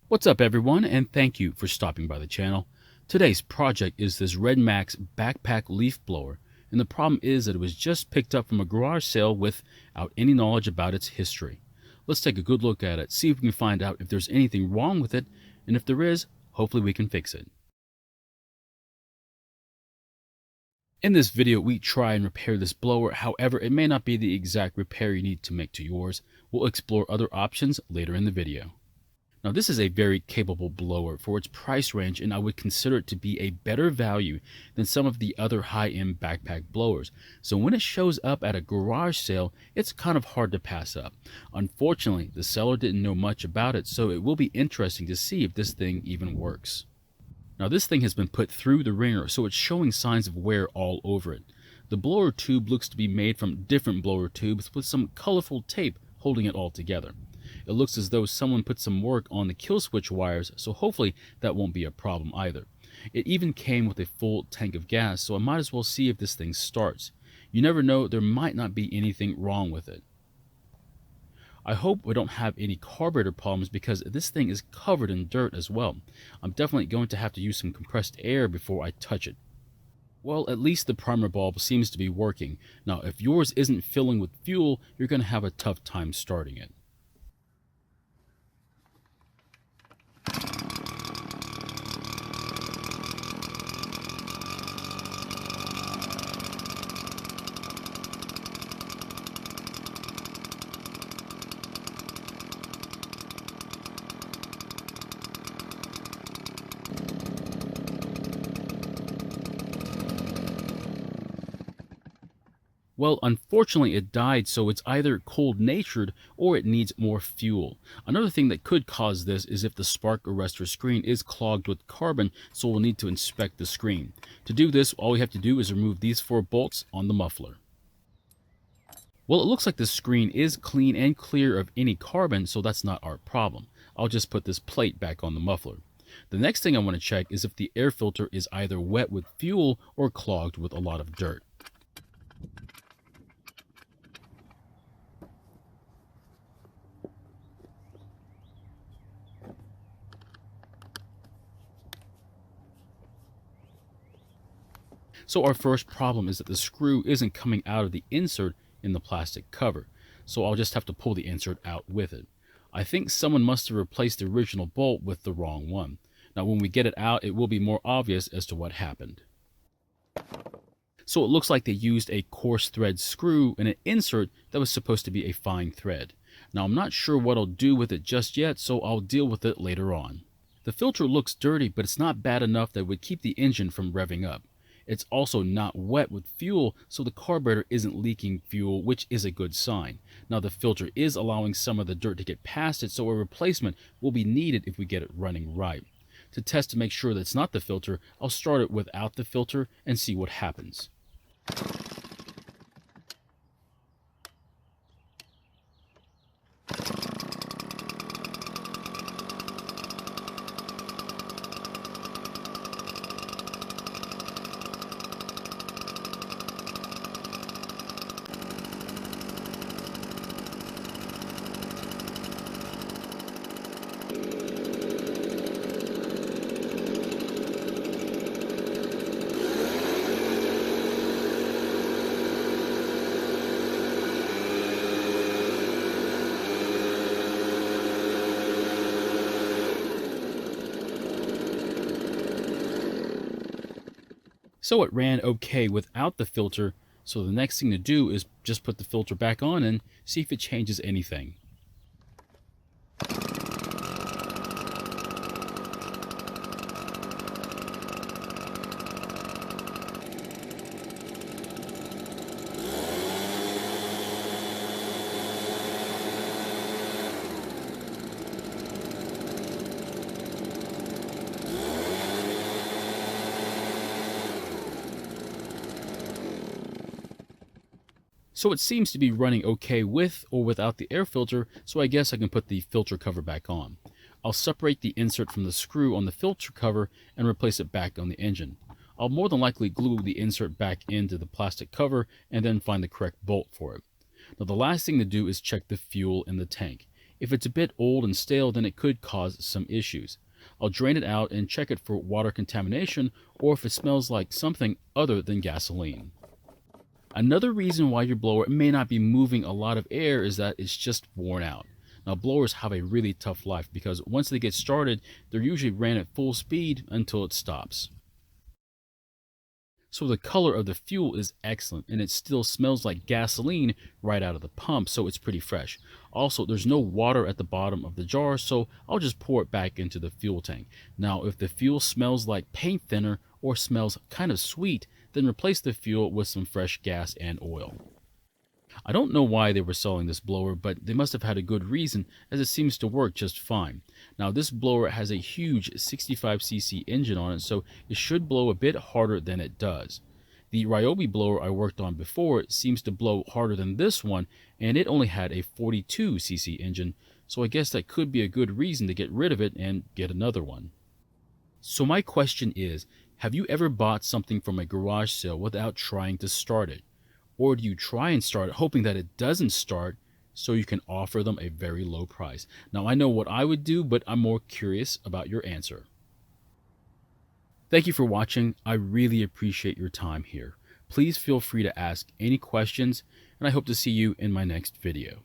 What's up everyone, and thank you for stopping by the channel. Today's project is this Redmax Backpack leaf blower, and the problem is that it was just picked up from a garage sale without any knowledge about its history. Let's take a good look at it, see if we can find out if there's anything wrong with it, and if there is, hopefully we can fix it. In this video, we try and repair this blower. However, it may not be the exact repair you need to make to yours. We'll explore other options later in the video. Now, this is a very capable blower for its price range, and I would consider it to be a better value than some of the other high-end backpack blowers. So when it shows up at a garage sale, it's kind of hard to pass up. Unfortunately, the seller didn't know much about it, so it will be interesting to see if this thing even works. Now, this thing has been put through the wringer, so it's showing signs of wear all over it. The blower tube looks to be made from different blower tubes with some colorful tape holding it all together. It looks as though someone put some work on the kill switch wires, so hopefully that won't be a problem either. It even came with a full tank of gas, so I might as well see if this thing starts. You never know, there might not be anything wrong with it. I hope we don't have any carburetor problems because this thing is covered in dirt as well. I'm definitely going to have to use some compressed air before I touch it. Well, at least the primer bulb seems to be working. Now, if yours isn't filling with fuel, you're going to have a tough time starting it. Well, unfortunately, it died, so it's either cold-natured or it needs more fuel. Another thing that could cause this is if the spark arrestor screen is clogged with carbon, so we'll need to inspect the screen. To do this, all we have to do is remove these 4 bolts on the muffler. Well, it looks like the screen is clean and clear of any carbon, so that's not our problem. I'll just put this plate back on the muffler. The next thing I want to check is if the air filter is either wet with fuel or clogged with a lot of dirt. So our first problem is that the screw isn't coming out of the insert in the plastic cover. So I'll just have to pull the insert out with it. I think someone must have replaced the original bolt with the wrong one. Now when we get it out, it will be more obvious as to what happened. So it looks like they used a coarse thread screw in an insert that was supposed to be a fine thread. Now I'm not sure what I'll do with it just yet, so I'll deal with it later on. The filter looks dirty, but it's not bad enough that it would keep the engine from revving up. It's also not wet with fuel, so the carburetor isn't leaking fuel, which is a good sign. Now the filter is allowing some of the dirt to get past it, so a replacement will be needed if we get it running right. To test to make sure that it's not the filter, I'll start it without the filter and see what happens. So it ran okay without the filter, so the next thing to do is just put the filter back on and see if it changes anything. So it seems to be running okay with or without the air filter, so I guess I can put the filter cover back on. I'll separate the insert from the screw on the filter cover and replace it back on the engine. I'll more than likely glue the insert back into the plastic cover and then find the correct bolt for it. Now the last thing to do is check the fuel in the tank. If it's a bit old and stale, then it could cause some issues. I'll drain it out and check it for water contamination or if it smells like something other than gasoline. Another reason why your blower may not be moving a lot of air is that it's just worn out. Now, blowers have a really tough life because once they get started, they're usually ran at full speed until it stops. So the color of the fuel is excellent and it still smells like gasoline right out of the pump, so it's pretty fresh. Also, there's no water at the bottom of the jar, so I'll just pour it back into the fuel tank. Now, if the fuel smells like paint thinner or smells kind of sweet, then replace the fuel with some fresh gas and oil. I don't know why they were selling this blower, but they must have had a good reason as it seems to work just fine. Now this blower has a huge 65cc engine on it, so it should blow a bit harder than it does. The Ryobi blower I worked on before seems to blow harder than this one, and it only had a 42cc engine, so I guess that could be a good reason to get rid of it and get another one. So my question is, have you ever bought something from a garage sale without trying to start it? Or do you try and start it hoping that it doesn't start so you can offer them a very low price? Now, I know what I would do, but I'm more curious about your answer. Thank you for watching. I really appreciate your time here. Please feel free to ask any questions, and I hope to see you in my next video.